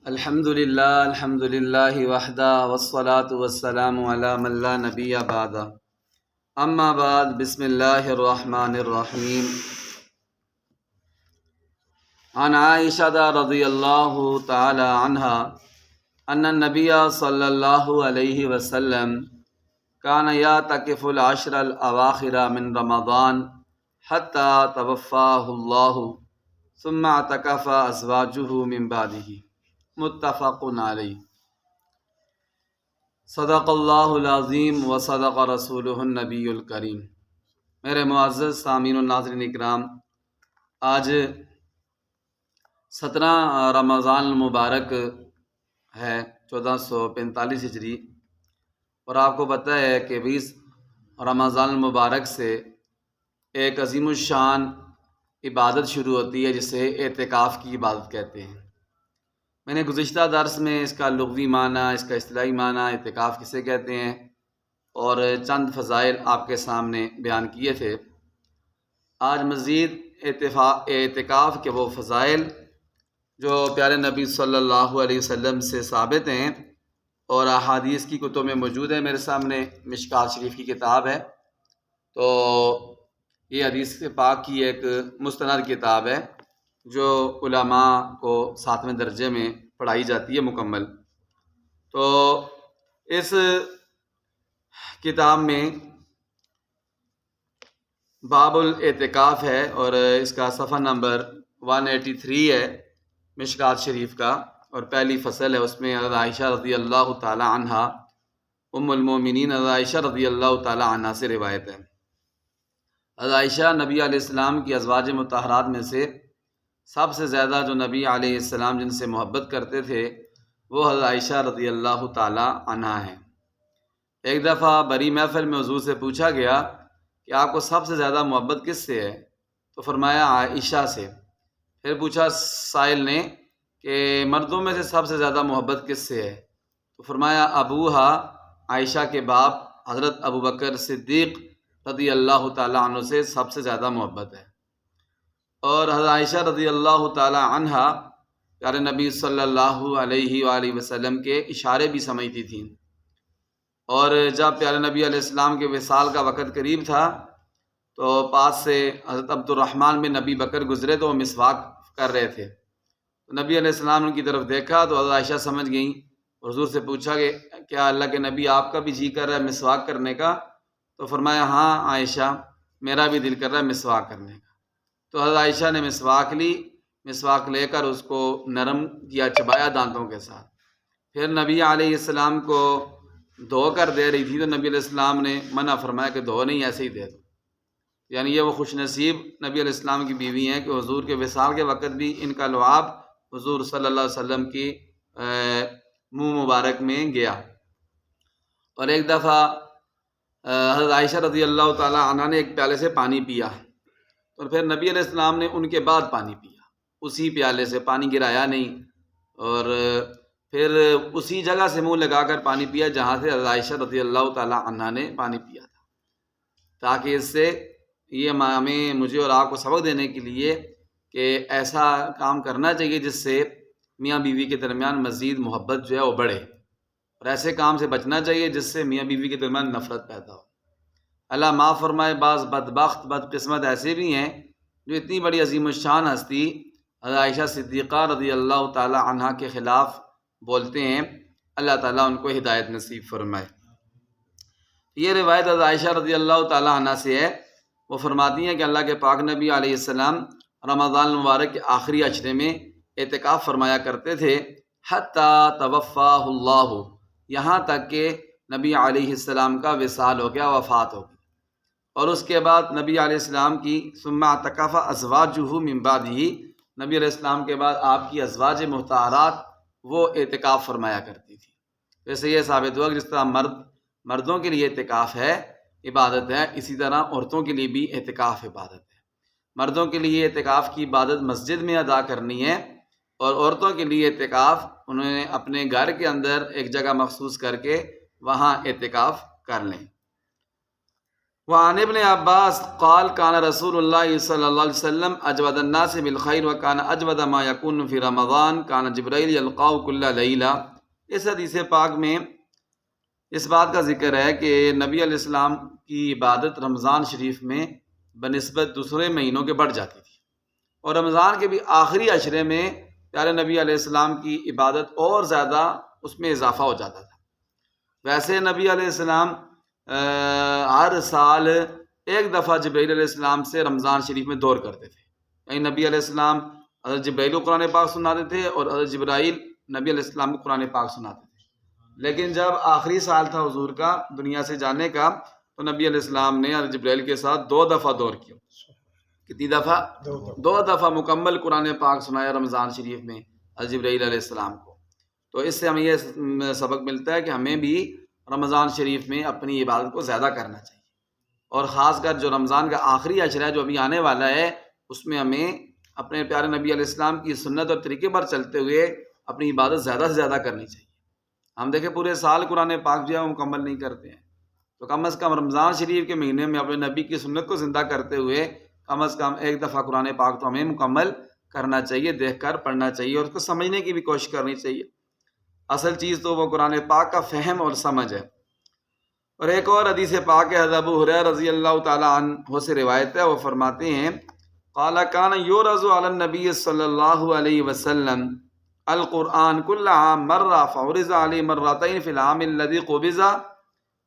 الحمد للہ وحدہ والصلاة والسلام علی من لا نبی بعد اما بعد بسم اللہ الرحمن الرحیم عن عائشہ رضی اللہ تعالی عنہا ان النبی صلی اللہ علیہ وسلم کان یعتکف العشر الاواخر من رمضان حتی توفاہ اللہ ثم اعتکف ازواجہ من بعدہ متفق علیہ۔ صدق اللہ العظیم و صدق رسولہ النبی الکریم۔ میرے معزز سامعین و ناظرین اکرام، آج 17 رمضان المبارک ہے 1445 ہجری، اور آپ کو پتہ ہے کہ 20 رمضان المبارک سے ایک عظیم الشان عبادت شروع ہوتی ہے جسے اعتکاف کی عبادت کہتے ہیں۔ میں نے گزشتہ درس میں اس کا لغوی معنی، اس کا اصطلاحی معنی، اعتکاف کسے کہتے ہیں، اور چند فضائل آپ کے سامنے بیان کیے تھے۔ آج مزید اعتکاف کے وہ فضائل جو پیارے نبی صلی اللہ علیہ وسلم سے ثابت ہیں اور احادیث کی کتب میں موجود ہے۔ میرے سامنے مشکوٰۃ شریف کی کتاب ہے، تو یہ حدیث پاک کی ایک مستند کتاب ہے جو علماء کو 7ویں درجے میں پڑھائی جاتی ہے مکمل۔ تو اس کتاب میں باب الاعتکاف ہے اور اس کا صفحہ نمبر 183 ہے مشکوٰۃ شریف کا، اور پہلی فصل ہے، اس میں حضرت عائشہ رضی اللہ تعالی عنہا ام المومنین حضرت عائشہ رضی اللہ تعالی عنہا سے روایت ہے۔ حضرت عائشہ نبی علیہ السلام کی ازواج مطہرات میں سے سب سے زیادہ جو نبی علیہ السلام جن سے محبت کرتے تھے وہ حضرت عائشہ رضی اللہ تعالی عنہا ہیں۔ ایک دفعہ بڑی محفل میں حضور سے پوچھا گیا کہ آپ کو سب سے زیادہ محبت کس سے ہے؟ تو فرمایا عائشہ سے۔ پھر پوچھا سائل نے کہ مردوں میں سے سب سے زیادہ محبت کس سے ہے؟ تو فرمایا ابوہا، عائشہ کے باپ حضرت ابوبکر صدیق رضی اللہ تعالی عنہ سے سب سے زیادہ محبت ہے۔ اور حضرت عائشہ رضی اللہ تعالی عنہا پیارے نبی صلی اللہ علیہ وآلہ وسلم کے اشارے بھی سمجھتی تھیں، اور جب پیارے نبی علیہ السلام کے وصال کا وقت قریب تھا تو پاس سے حضرت عبد الرحمن بن نبی بکر گزرے تو وہ مسواک کر رہے تھے۔ تو نبی علیہ السلام نے ان کی طرف دیکھا تو حضرت عائشہ سمجھ گئیں، حضور سے پوچھا کہ کیا اللہ کے نبی آپ کا بھی جی کر رہا ہے مسواک کرنے کا؟ تو فرمایا ہاں عائشہ، میرا بھی دل کر رہا ہے مسواک کرنے کا۔ تو حضرت عائشہ نے مسواک لی، مسواک لے کر اس کو نرم کیا، چبایا دانتوں کے ساتھ۔ پھر نبی علیہ السلام کو دھو کر دے رہی تھی تو نبی علیہ السلام نے منع فرمایا کہ دھو نہیں، ایسے ہی دے دو۔ یعنی یہ وہ خوش نصیب نبی علیہ السلام کی بیوی ہیں کہ حضور کے وصال کے وقت بھی ان کا لعاب حضور صلی اللہ علیہ وسلم کی منہ مبارک میں گیا۔ اور ایک دفعہ حضرت عائشہ رضی اللہ تعالی عنہ نے ایک پیالے سے پانی پیا، اور پھر نبی علیہ السلام نے ان کے بعد پانی پیا، اسی پیالے سے، پانی گرایا نہیں، اور پھر اسی جگہ سے منہ لگا کر پانی پیا جہاں سے حضرت عائشہ رضی اللہ تعالی عنہ نے پانی پیا تھا، تاکہ اس سے یہ ہمیں، مجھے اور آپ کو سبق دینے کے لیے کہ ایسا کام کرنا چاہیے جس سے میاں بیوی کے درمیان مزید محبت جو ہے وہ بڑھے، اور ایسے کام سے بچنا چاہیے جس سے میاں بیوی کے درمیان نفرت پیدا ہو۔ اللہ معاف فرمائے، بعض بدبخت بدقسمت ایسے بھی ہیں جو اتنی بڑی عظیم الشان ہستی حضرت عائشہ صدیقہ رضی اللہ تعالی عنہا کے خلاف بولتے ہیں، اللہ تعالیٰ ان کو ہدایت نصیب فرمائے۔ یہ روایت حضرت عائشہ رضی اللہ تعالی عنہا سے ہے، وہ فرماتی ہیں کہ اللہ کے پاک نبی علیہ السلام رمضان المبارک کے آخری عشرے میں اعتکاف فرمایا کرتے تھے، حتی توفاہ اللہ، یہاں تک کہ نبی علیہ السلام کا وصال ہو گیا، وفات ہو گئی، اور اس کے بعد نبی علیہ السلام کی ثم اعتکف ازواجہ من بعدہ، نبی علیہ السلام کے بعد آپ کی ازواج مطہرات وہ اعتکاف فرمایا کرتی تھی۔ ویسے یہ ثابت ہوا کہ جس طرح مردوں کے لیے اعتکاف ہے، عبادت ہے، اسی طرح عورتوں کے لیے بھی اعتکاف عبادت ہے۔ مردوں کے لیے اعتکاف کی عبادت مسجد میں ادا کرنی ہے، اور عورتوں کے لیے اعتکاف انہوں نے اپنے گھر کے اندر ایک جگہ مخصوص کر کے وہاں اعتکاف کر لیں۔ وعن ابن عباس قال كان رسول اللہ صلی اللہ علیہ وسلم اجود الناس بالخیر وكان اجود ما يكون في رمضان كان جبرائیل يلقاه كل لیلہ۔ اس حدیث پاک میں اس بات کا ذکر ہے کہ نبی علیہ السلام کی عبادت رمضان شریف میں بنسبت دوسرے مہینوں کے بڑھ جاتی تھی، اور رمضان کے بھی آخری عشرے میں پیارے نبی علیہ السلام کی عبادت اور زیادہ اس میں اضافہ ہو جاتا تھا۔ ویسے نبی علیہ السلام ہر سال ایک دفعہ جبرائیل علیہ السلام سے رمضان شریف میں دور کرتے تھے، یعنی نبی علیہ السلام حضرت جبرائیل کو قرآن پاک سناتے تھے اور حضرت جبرائیل نبی علیہ السلام کو قرآن پاک سناتے تھے۔ لیکن جب آخری سال تھا حضور کا دنیا سے جانے کا، تو نبی علیہ السلام نے حضرت جبرائیل کے ساتھ 2 دفعہ دور کیا۔ کتنی دفعہ؟ 2 دفعہ مکمل قرآن پاک سنایا رمضان شریف میں حضرت جبرائیل علیہ السلام کو۔ تو اس سے ہمیں یہ سبق ملتا ہے کہ ہمیں بھی رمضان شریف میں اپنی عبادت کو زیادہ کرنا چاہیے، اور خاص کر جو رمضان کا آخری عشرہ ہے جو ابھی آنے والا ہے، اس میں ہمیں اپنے پیارے نبی علیہ السلام کی سنت اور طریقے پر چلتے ہوئے اپنی عبادت زیادہ سے زیادہ کرنی چاہیے۔ ہم دیکھیں پورے سال قرآن پاک جو ہے وہ مکمل نہیں کرتے ہیں، تو کم از کم رمضان شریف کے مہینے میں اپنے نبی کی سنت کو زندہ کرتے ہوئے کم از کم ایک دفعہ قرآن پاک تو ہمیں مکمل کرنا چاہیے، دیکھ کر پڑھنا چاہیے، اور اس کو سمجھنے کی بھی کوشش کرنی چاہیے۔ اصل چیز تو وہ قرآن پاک کا فہم اور سمجھ ہے۔ اور ایک اور حدیث پاک ہے، حضرت ابو ہریرہ رضی اللہ تعالی عنہ سے روایت ہے، وہ فرماتے ہیں قال كان يورز على النبي صلی اللہ علیہ وسلم القرآن كل عام مرہ فعرض علی مرتين في العام الذي قبض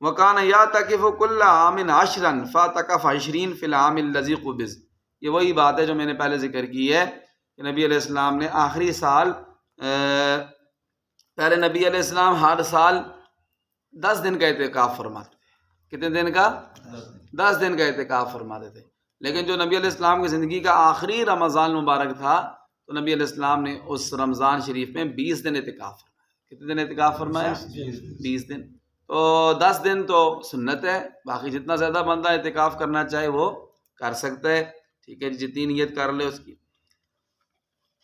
وكان يعتكف كل عام 10 فاعتكف 20 في العام الذي قبض۔ یہ وہی بات ہے جو میں نے پہلے ذکر کی ہے کہ نبی علیہ السلام نے آخری سال پہلے نبی علیہ السلام ہر سال 10 دن کا اعتکاف فرماتے تھے۔ کتنے دن کا؟ 10 دن کا اعتکاف فرماتے تھے۔ لیکن جو نبی علیہ السلام کی زندگی کا آخری رمضان مبارک تھا، تو نبی علیہ السلام نے اس رمضان شریف میں 20 دن اعتکاف فرمایا۔ کتنے دن اعتکاف فرمایا؟ 20 دن۔ تو 10 دن تو سنت ہے، باقی جتنا زیادہ بندہ اعتکاف کرنا چاہے وہ کر سکتا ہے، ٹھیک ہے، جتنی نیت کر لے اس کی۔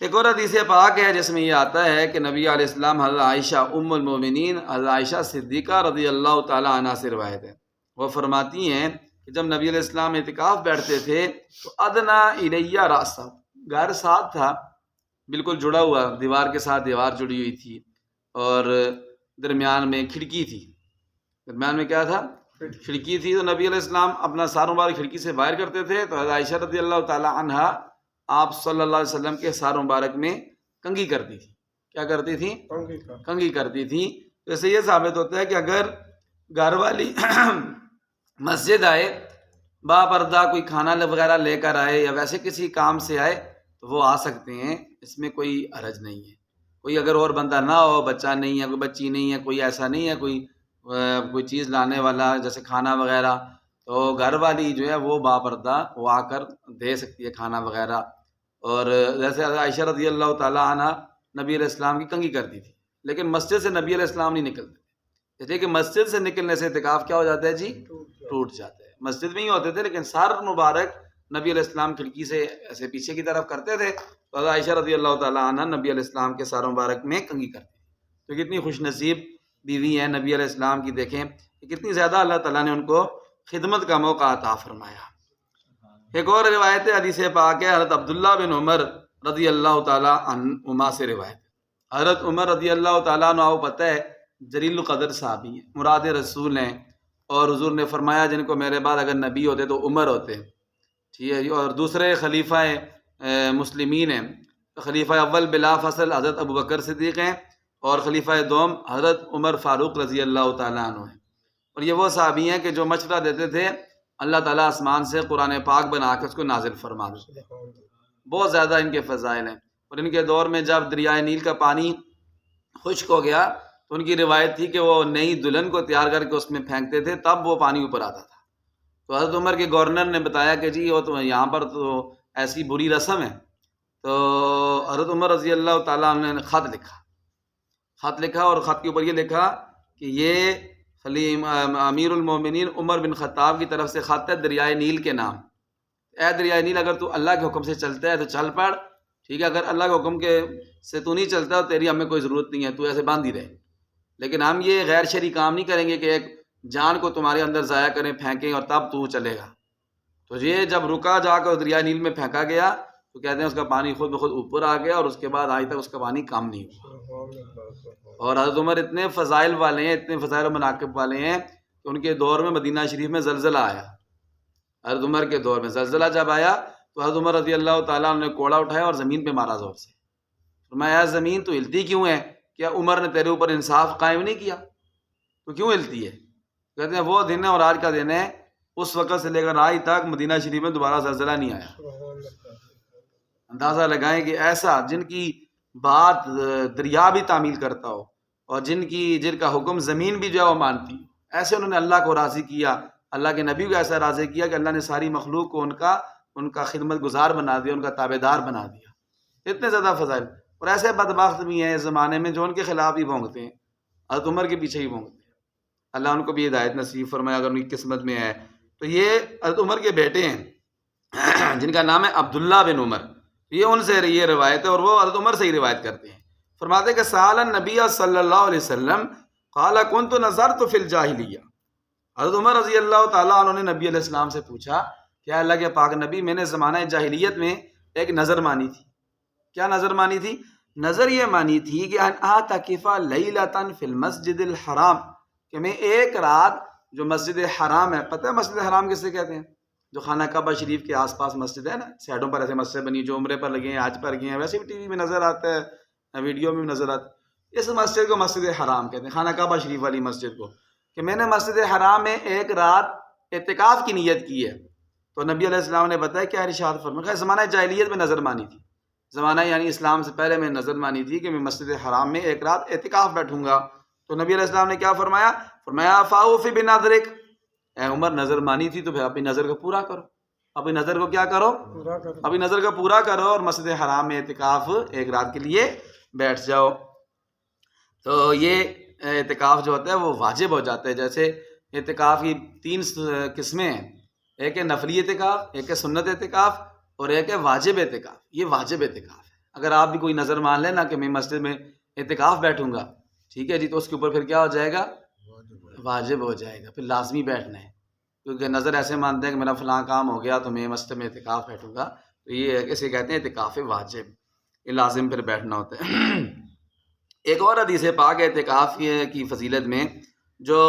ایک اور حدیث پاک ہے جس میں یہ آتا ہے کہ نبی علیہ السلام حضرت عائشہ ام المومنین حضرت عائشہ صدیقہ رضی اللہ تعالی عنہ سے روایت ہے، وہ فرماتی ہیں کہ جب نبی علیہ السلام اعتکاف بیٹھتے تھے تو ادنا الیہ راسہ، گھر ساتھ تھا، بالکل جڑا ہوا، دیوار کے ساتھ دیوار جڑی ہوئی تھی، اور درمیان میں کھڑکی تھی۔ درمیان میں کیا تھا؟ کھڑکی تھی۔ تو نبی علیہ السلام اپنا سار مبارک کھڑکی سے باہر کرتے تھے، تو حضرت عائشہ رضی اللہ تعالی عنہا آپ صلی اللہ علیہ وسلم کے سار مبارک میں کنگھی کرتی تھی۔ کیا کرتی تھی؟ کنگھی کرتی تھی۔ تو اس سے یہ ثابت ہوتا ہے کہ اگر گھر والی مسجد آئے، با پردہ کوئی کھانا وغیرہ لے کر آئے یا ویسے کسی کام سے آئے، تو وہ آ سکتے ہیں، اس میں کوئی حرج نہیں ہے۔ کوئی اگر اور بندہ نہ ہو، بچہ نہیں ہے، کوئی بچی نہیں ہے، کوئی ایسا نہیں ہے، کوئی چیز لانے والا جیسے کھانا وغیرہ، تو گھر والی جو ہے وہ با پردہ وہ آ کر دے سکتی ہے کھانا وغیرہ۔ اور جیسے عائشہ رضی اللہ تعالیٰ عنہ نبی علیہ السلام کی کنگھی کرتی تھی، لیکن مسجد سے نبی علیہ السلام نہیں نکلتے تھے، اس لیے کہ مسجد سے نکلنے سے اعتکاف کیا ہو جاتا ہے جی؟ ٹوٹ جاتا ہے۔ مسجد میں ہی ہوتے تھے، لیکن سار مبارک نبی علیہ السلام کھڑکی سے ایسے پیچھے کی طرف کرتے تھے، تو عائشہ رضی اللہ تعالیٰ عنہ نبی علیہ السلام کے سار مبارک میں کنگھی کرتی تھی۔ تو کتنی خوش نصیب بیوی ہے نبی علیہ السلام کی، دیکھیں کہ کتنی زیادہ اللہ تعالیٰ نے ان کو خدمت کا موقع عطا فرمایا۔ ایک اور روایت حدیث پاک ہے، حضرت عبداللہ بن عمر رضی اللہ تعالیٰ عنہما سے روایت۔ حضرت عمر رضی اللہ تعالیٰ عنہ کو پتہ ہے جلیل القدر صحابی ہیں، مراد رسول ہیں، اور حضور نے فرمایا جن کو میرے بعد اگر نبی ہوتے تو عمر ہوتے، ٹھیک ہے، اور دوسرے خلیفہ مسلمین ہیں، خلیفہ اول بلا فصل حضرت ابو بکر صدیق ہیں، اور خلیفہ دوم حضرت عمر فاروق رضی اللہ تعالیٰ عنہ ہیں۔ اور یہ وہ صحابی ہیں کہ جو مشورہ دیتے تھے اللہ تعالیٰ آسمان سے قرآن پاک بنا کے اس کو نازل فرما دیتے تھے۔ بہت زیادہ ان کے فضائل ہیں۔ اور ان کے دور میں جب دریائے نیل کا پانی خشک ہو گیا تو ان کی روایت تھی کہ وہ نئی دلہن کو تیار کر کے اس میں پھینکتے تھے، تب وہ پانی اوپر آتا تھا۔ تو حضرت عمر کے گورنر نے بتایا کہ جی وہ تو یہاں پر تو ایسی بری رسم ہے۔ تو حضرت عمر رضی اللہ تعالیٰ عنہ نے خط لکھا اور خط کے اوپر یہ لکھا کہ یہ امیر المومنین عمر بن خطاب کی طرف سے خط ہے دریائے نیل کے نام۔ اے دریائے نیل، اگر تو اللہ کے حکم سے چلتا ہے تو چل پڑ، ٹھیک ہے، اگر اللہ کے حکم کے سے تو نہیں چلتا تو تیری ہمیں کوئی ضرورت نہیں ہے، تو ایسے باندھ ہی رہے، لیکن ہم یہ غیر شرعی کام نہیں کریں گے کہ ایک جان کو تمہارے اندر ضائع کریں، پھینکیں، اور تب تو چلے گا۔ تو یہ جب رکا جا کر دریائے نیل میں پھینکا گیا تو کہتے ہیں اس کا پانی خود بخود اوپر آ گیا، اور اس کے بعد آج تک اس کا پانی کم نہیں ہوا۔ اور حضرت عمر اتنے فضائل والے ہیں، اتنے فضائل و مناقب والے ہیں کہ ان کے دور میں مدینہ شریف میں زلزلہ آیا۔ حضرت عمر کے دور میں زلزلہ جب آیا تو حضرت عمر رضی اللہ تعالیٰ عنہ نے کوڑا اٹھایا اور زمین پہ مارا زور سے۔ فرمایا زمین تو ہلتی کیوں ہے؟ کیا عمر نے تیرے اوپر انصاف قائم نہیں کیا؟ تو کیوں ہلتی ہے؟ کہتے ہیں وہ دن ہے اور آج کا دن ہے، اس وقت سے لے کر آج تک مدینہ شریف میں دوبارہ زلزلہ نہیں آیا۔ اندازہ لگائیں کہ ایسا جن کی بات دریا بھی تعمیل کرتا ہو اور جن کا حکم زمین بھی جو ہے وہ مانتی ہو، ایسے انہوں نے اللہ کو راضی کیا، اللہ کے نبی کو ایسا راضی کیا کہ اللہ نے ساری مخلوق کو ان کا خدمت گزار بنا دیا، ان کا تابع دار بنا دیا۔ اتنے زیادہ فضائل، اور ایسے بدبخت بھی ہیں اس زمانے میں جو ان کے خلاف ہی بھونکتے ہیں، حضرت عمر کے پیچھے ہی بھونکتے ہیں۔ اللہ ان کو بھی ہدایت نصیب فرمایا اگر ان کی قسمت میں ہے۔ تو یہ حضرت عمر کے بیٹے ہیں جن کا نام ہے عبداللہ بن عمر، یہ ان سے یہ روایت ہے اور وہ حضرت عمر سے ہی روایت کرتے ہیں۔ فرماتے کہ سأل النبی صلی اللہ علیہ وسلم قال كنت نظرت فی الجاہلیہ، حضرت عمر رضی اللہ تعالیٰ عنہ نے نبی علیہ السلام سے پوچھا کہ اللہ کے پاک نبی، میں نے زمانہ جاہلیت میں ایک نظر مانی تھی۔ کیا نظر مانی تھی؟ نظر یہ مانی تھی کہ ان اعتکف لیلۃ فی المسجد الحرام، کہ میں ایک رات جو مسجد حرام ہے، پتہ ہے مسجد حرام کسے کہتے ہیں؟ جو خانہ کعبہ شریف کے آس پاس مسجد ہے نا، سائڈوں پر ایسے مسجد بنی جو عمرے پر لگے ہیں، حج پر لگے ہیں، ویسے بھی ٹی وی میں نظر آتا ہے، ویڈیو میں بھی نظر آتا ہے۔ اس مسجد کو مسجد حرام کہتے ہیں، خانہ کعبہ شریف والی مسجد کو، کہ میں نے مسجد حرام میں ایک رات اعتکاف کی نیت کی ہے۔ تو نبی علیہ السلام نے بتایا کیا ارشاد فرمایا، زمانہ جاہلیت میں نظر مانی تھی، زمانہ یعنی اسلام سے پہلے میں نظر مانی تھی کہ میں مسجد حرام میں ایک رات اعتکاف بیٹھوں گا۔ تو نبی علیہ السلام نے کیا فرمایا؟ فرمایا فاوفی بنظرک، اے عمر نظر مانی تھی تو پھر اپنی نظر کو پورا کرو، اپنی نظر کو کیا کرو؟ اپنی نظر کو پورا کرو اور مسجد حرام میں اعتکاف ایک رات کے لیے بیٹھ جاؤ۔ تو یہ اعتکاف جو ہوتا ہے وہ واجب ہو جاتا ہے۔ جیسے اعتکاف کی 3 قسمیں ہیں، ایک ہے نفلی اعتکاف، ایک ہے سنت اعتکاف، اور ایک ہے واجب اعتکاف۔ یہ واجب اعتکاف ہے۔ اگر آپ بھی کوئی نظر مان لیں نا کہ میں مسجد میں اعتکاف بیٹھوں گا، ٹھیک ہے جی، تو اس کے اوپر پھر کیا ہو جائے گا؟ واجب ہو جائے گا، پھر لازمی بیٹھنا ہے، کیونکہ نظر ایسے مانتے ہیں کہ میرا فلاں کام ہو گیا تو میں مسجد میں اعتکاف بیٹھوں گا، تو یہ اسے کہتے ہیں اعتکاف واجب، یہ لازم پھر بیٹھنا ہوتا ہے۔ ایک اور حدیث پاک اعتکاف کی فضیلت میں، جو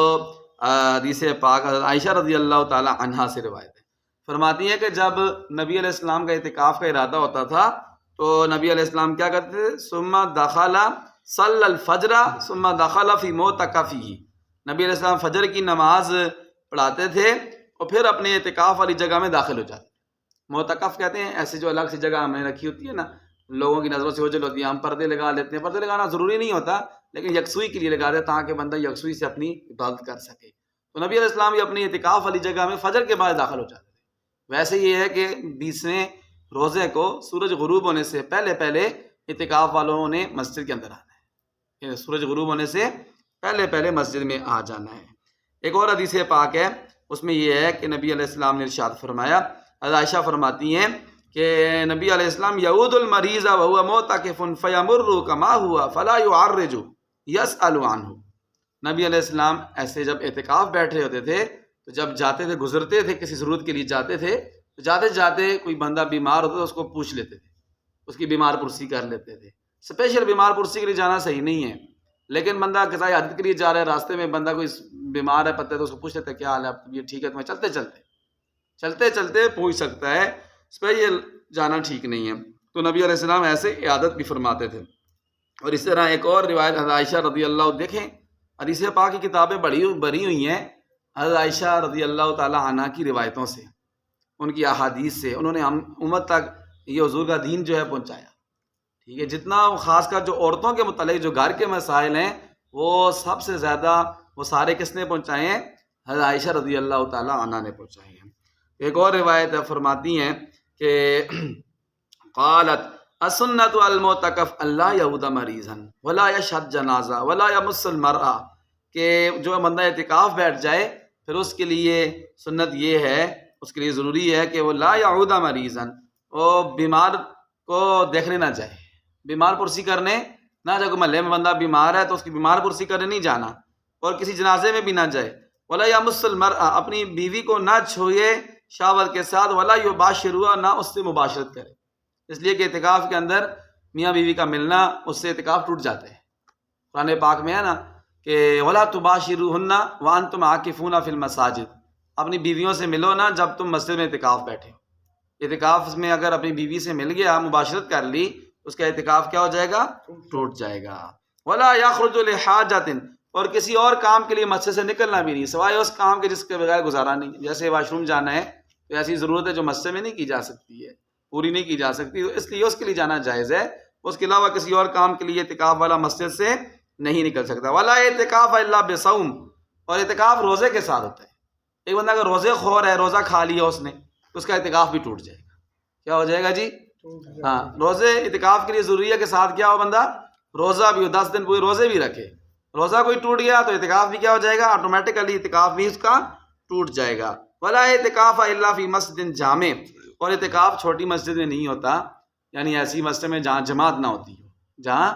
حدیث پاک عائشہ رضی اللہ تعالی عنہا سے روایت ہے، فرماتی ہے کہ جب نبی علیہ السلام کا اعتکاف کا ارادہ ہوتا تھا تو نبی علیہ السلام کیا کرتے تھے؟ ثم دخل صلی الفجر ثم دخل فی معتکفہ، نبی علیہ السلام فجر کی نماز پڑھاتے تھے اور پھر اپنے اعتکاف والی جگہ میں داخل ہو جاتے۔ معتکف کہتے ہیں ایسے جو الگ سی جگہ ہم نے رکھی ہوتی ہے نا، لوگوں کی نظروں سے اوجھل ہوتی ہے، ہم پردے لگا لیتے ہیں، پردے لگانا ضروری نہیں ہوتا لیکن یکسوئی کے لیے لگا دیتے تاکہ بندہ یکسوئی سے اپنی عبادت کر سکے۔ تو نبی علیہ السلام یہ اپنی اعتکاف والی جگہ میں فجر کے بعد داخل ہو جاتے تھے۔ ویسے یہ ہے کہ 20ویں روزے کو سورج غروب ہونے سے پہلے پہلے اعتکاف والوں نے مسجد کے اندر آنا ہے، سورج غروب ہونے سے پہلے پہلے مسجد میں آ جانا ہے۔ ایک اور حدیث پاک ہے، اس میں یہ ہے کہ نبی علیہ السلام نے ارشاد فرمایا، عائشہ فرماتی ہیں کہ نبی علیہ السلام یعود المریض وهو معتکف فیمر کما ہوا فلا یعرج یسأل عنہ، نبی علیہ السلام ایسے جب اعتکاف بیٹھ رہے ہوتے تھے تو جب جاتے تھے، گزرتے تھے، کسی ضرورت کے لیے جاتے تھے تو جاتے جاتے کوئی بندہ بیمار ہوتا تو اس کو پوچھ لیتے تھے، اس کی بیمار پرسی کر لیتے تھے۔ اسپیشل بیمار پرسی کے لیے جانا صحیح نہیں ہے، لیکن بندہ قضاء حاجت کے لیے جا رہا ہے، راستے میں بندہ کوئی بیمار ہے پتہ ہے تو اس کو پوچھ لیتے کیا حال ہے، اب یہ ٹھیک ہے، تمہیں چلتے چلتے پوچھ سکتا ہے، اسپیشل جانا ٹھیک نہیں ہے۔ تو نبی علیہ السلام ایسے عیادت بھی فرماتے تھے۔ اور اس طرح ایک اور روایت حضرت عائشہ رضی اللہ، دیکھیں حدیث پاک کی کتابیں بھری ہوئی ہیں حضرت عائشہ رضی اللہ تعالی عنہ کی روایتوں سے، ان کی احادیث سے، انہوں نے ہم امت تک یہ حضور کا دین جو ہے پہنچایا، ٹھیک ہے۔ جتنا خاص کر جو عورتوں کے متعلق جو گھر کے مسائل ہیں وہ سب سے زیادہ وہ سارے کس نے پہنچائے ہیں؟ حضرت عائشہ رضی اللہ تعالی عنہ نے پہنچائے ہیں۔ ایک اور روایت فرماتی ہیں کہ قالت السنۃ المعتکف اللہ یعود مریضا ولا یشهد جنازہ ولا یمس المرأة، کہ جو بندہ اعتکاف بیٹھ جائے پھر اس کے لیے سنت یہ ہے، اس کے لیے ضروری ہے کہ وہ لا یعود مریضا، وہ بیمار کو دیکھنے نہ جائے، بیمار پرسی کرنے نہ جائے۔ کوئی محلے میں بندہ بیمار ہے تو اس کی بیمار پرسی کرنے نہیں جانا، اور کسی جنازے میں بھی نہ جائے۔ ولا یمس المرأة، اپنی بیوی کو نہ چھوئے شہوت کے ساتھ، ولا یباشرها، نہ اس سے مباشرت کرے، اس لیے کہ اعتکاف کے اندر میاں بیوی کا ملنا اس سے اعتکاف ٹوٹ جاتا ہے۔ قرآن پاک میں ہے نا کہ ولا تباشروہن وانتم عاکفون فی المساجد، اپنی بیویوں سے ملو نا جب تم مسجد میں اعتکاف بیٹھے ہو۔ اعتکاف میں اگر اپنی بیوی سے مل گیا، مباشرت کر لی، اس کا اعتکاف کیا ہو جائے گا؟ ٹوٹ جائے گا۔ ولا یخرج لحاجۃ، اور کسی اور کام کے لیے مسجد سے نکلنا بھی نہیں، سوائے اس کام کے جس کے بغیر گزارا نہیں، جیسے واش روم جانا ہے تو ایسی ضرورت ہے جو مسجد میں نہیں کی جا سکتی ہے، پوری نہیں کی جا سکتی، تو اس لیے اس کے لیے جانا جائز ہے، اس کے علاوہ کسی اور کام کے لیے اعتکاف والا مسجد سے نہیں نکل سکتا۔ ولا اعتکاف الا بصوم، اور اعتکاف روزے کے ساتھ ہوتا ہے۔ ایک بندہ اگر روزے خور ہے، روزہ کھا لیا اس نے، تو اس کا اعتکاف بھی ٹوٹ جائے گا۔ کیا ہو جائے گا جی؟ ہاں، روزے اعتکاف کے لیے ضروری ہے کہ ساتھ کیا ہو بندہ؟ روزہ بھی ہو، 10 دن پورے روزے بھی رکھے۔ روزہ کوئی ٹوٹ گیا تو اعتکاف بھی کیا ہو جائے گا؟ آٹومیٹیکلی اعتکاف بھی اس کا ٹوٹ جائے گا۔ ولا اعتکاف الا فی مسجد جامع، اور اعتکاف چھوٹی مسجد میں نہیں ہوتا، یعنی ایسی مسجد میں جہاں جماعت نہ ہوتی ہو، جہاں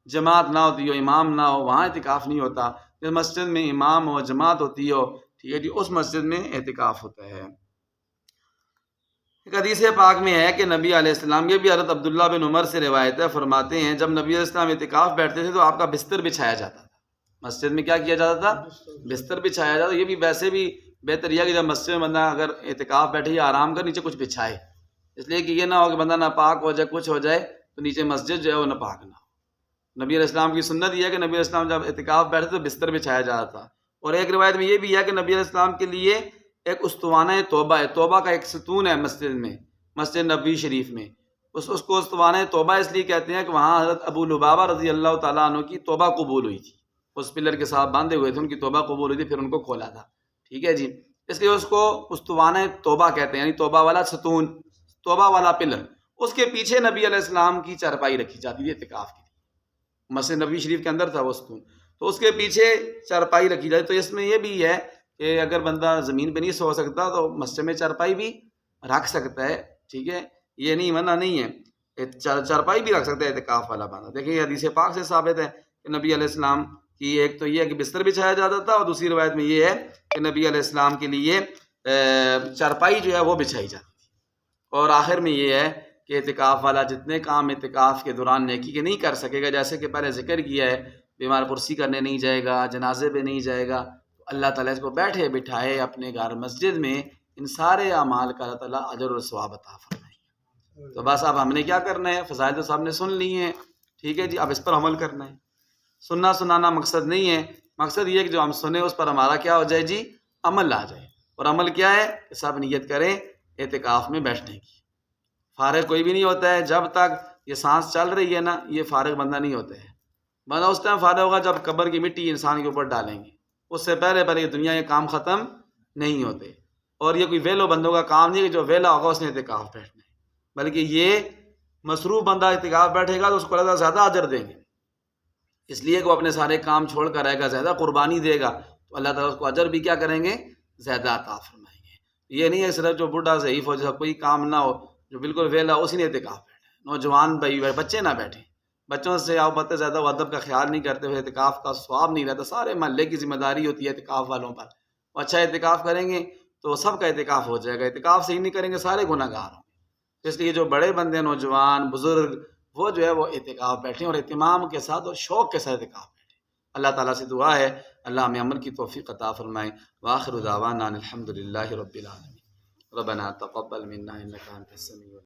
جماعت نہ ہوتی ہو، امام نہ ہو، وہاں اعتکاف نہیں ہوتا۔ جس مسجد میں امام ہو، جماعت ہوتی ہو، ٹھیک ہے جی، اس مسجد میں اعتکاف ہوتا ہے۔ ایک حدیث پاک میں ہے کہ نبی علیہ السلام، یہ بھی حضرت عبداللہ بن عمر سے روایت ہے، فرماتے ہیں جب نبی علیہ السلام اعتکاف بیٹھتے تھے تو آپ کا بستر بچھایا جاتا تھا۔ مسجد میں کیا کیا جاتا تھا؟ بستر بچھایا جاتا۔ یہ بھی ویسے بھی بہتر یہ کہ جب مسجد میں بندہ اگر اعتکاف بیٹھے یا آرام کر، نیچے کچھ بچھائے، اس لیے کہ یہ نہ ہو کہ بندہ ناپاک ہو جائے، کچھ ہو جائے تو نیچے مسجد جو ہے وہ ناپاک نہ ہو۔ نبی علیہ السلام کی سنت یہ ہے کہ نبی علیہ السلام جب اعتکاف بیٹھے تو بستر بچھایا جاتا تھا۔ اور ایک روایت میں یہ بھی ہے کہ نبی علیہ السلام کے لیے ایک استوانہ توبہ ہے، توبہ کا ایک ستون ہے مسجد میں، مسجد نبوی شریف میں، اس کو استوانہ توبہ اس لیے کہتے ہیں کہ وہاں حضرت ابو لبابہ رضی اللہ تعالیٰ عنہ کی توبہ قبول ہوئی تھی، اس پلر کے ساتھ باندھے ہوئے تھے، ان کی توبہ قبول ہوئی تھی، پھر ان کو کھولا تھا، ٹھیک ہے جی، اس لیے اس کو استوانہ توبہ کہتے ہیں، یعنی توبہ والا ستون، توبہ والا پلر۔ اس کے پیچھے نبی علیہ السلام کی چارپائی رکھی جاتی تھی اعتکاف کی، مسجد نبوی شریف کے اندر تھا وہ ستون، تو اس کے پیچھے چارپائی رکھی جاتی۔ تو اس میں یہ بھی ہے کہ اگر بندہ زمین پہ نہیں سو سکتا تو مسجد میں چارپائی بھی رکھ سکتا ہے، ٹھیک ہے، یہ نہیں منع نہیں ہے، چارپائی بھی رکھ سکتا ہے اعتکاف والا بندہ۔ دیکھیں یہ حدیث پاک سے ثابت ہے کہ نبی علیہ السلام کی ایک تو یہ ہے کہ بستر بچھایا جاتا تھا، اور دوسری روایت میں یہ ہے کہ نبی علیہ السلام کے لیے چارپائی جو ہے وہ بچھائی جاتی تھی۔ اور آخر میں یہ ہے کہ اعتکاف والا جتنے کام اعتکاف کے دوران نیکی کے نہیں کر سکے گا، جیسے کہ پہلے ذکر کیا ہے، بیمار پرسی کرنے نہیں جائے گا، جنازے پہ نہیں جائے گا، تو اللہ تعالیٰ اس کو بیٹھے بٹھائے اپنے گھر مسجد میں ان سارے اعمال کا اللہ تعالیٰ اجر و ثواب عطا فرمائے۔ تو بس اب ہم نے کیا کرنا ہے؟ فضائل تو صاحب نے سن لی ہیں، ٹھیک ہے جی، اب اس پر عمل کرنا ہے۔ سننا سنانا مقصد نہیں ہے، مقصد یہ ہے کہ جو ہم سنیں اس پر ہمارا کیا ہو جائے جی؟ عمل آ جائے۔ اور عمل کیا ہے؟ کہ سب نیت کریں اعتکاف میں بیٹھنے کی۔ فارغ کوئی بھی نہیں ہوتا ہے، جب تک یہ سانس چل رہی ہے نا، یہ فارغ بندہ نہیں ہوتا ہے۔ بندہ اس ٹائم فارغ ہوگا جب قبر کی مٹی انسان کے اوپر ڈالیں گے، اس سے پہلے یہ دنیا کے کام ختم نہیں ہوتے۔ اور یہ کوئی ویلو بندوں کا کام نہیں ہے کہ جو ویلا ہوگا اس نے اعتکاف بیٹھنا ہے، بلکہ یہ مصروف بندہ اعتکاف بیٹھے گا تو اس کو اللہ تعالیٰ زیادہ اجر دیں گے، اس لیے کہ وہ اپنے سارے کام چھوڑ کر رہے گا، زیادہ قربانی دے گا، تو اللہ تعالیٰ اس کو اجر بھی کیا کریں گے؟ زیادہ عطا فرمائیں گے۔ یہ نہیں ہے صرف جو بوڑھا ضعیف ہو، جیسا کوئی کام نہ ہو، جو بالکل ویلا اسی نے اعتکاف بیٹھا ہے۔ نوجوان بھائی بچے نہ بیٹھیں، بچوں سے آپ بتائیں زیادہ ادب کا خیال نہیں کرتے ہوئے اعتکاف کا ثواب نہیں رہتا۔ سارے محلے کی ذمہ داری ہوتی ہے اعتکاف والوں پر، وہ اچھا اعتکاف کریں گے تو سب کا اعتکاف ہو جائے گا، اعتکاف صحیح نہیں کریں گے سارے گناہ گار ہوں گے۔ اس لیے جو بڑے بندے، نوجوان، بزرگ، وہ جو ہے وہ اعتکاف بیٹھیں اور اہتمام کے ساتھ اور شوق کے ساتھ اعتکاف بیٹھیں۔ اللہ تعالیٰ سے دعا ہے اللہ ہمیں عمل کی توفیق عطا فرمائے۔ وآخر دعوانا الحمد للہ رب العالمین۔ ربنا تقبل منا انک انت السمیع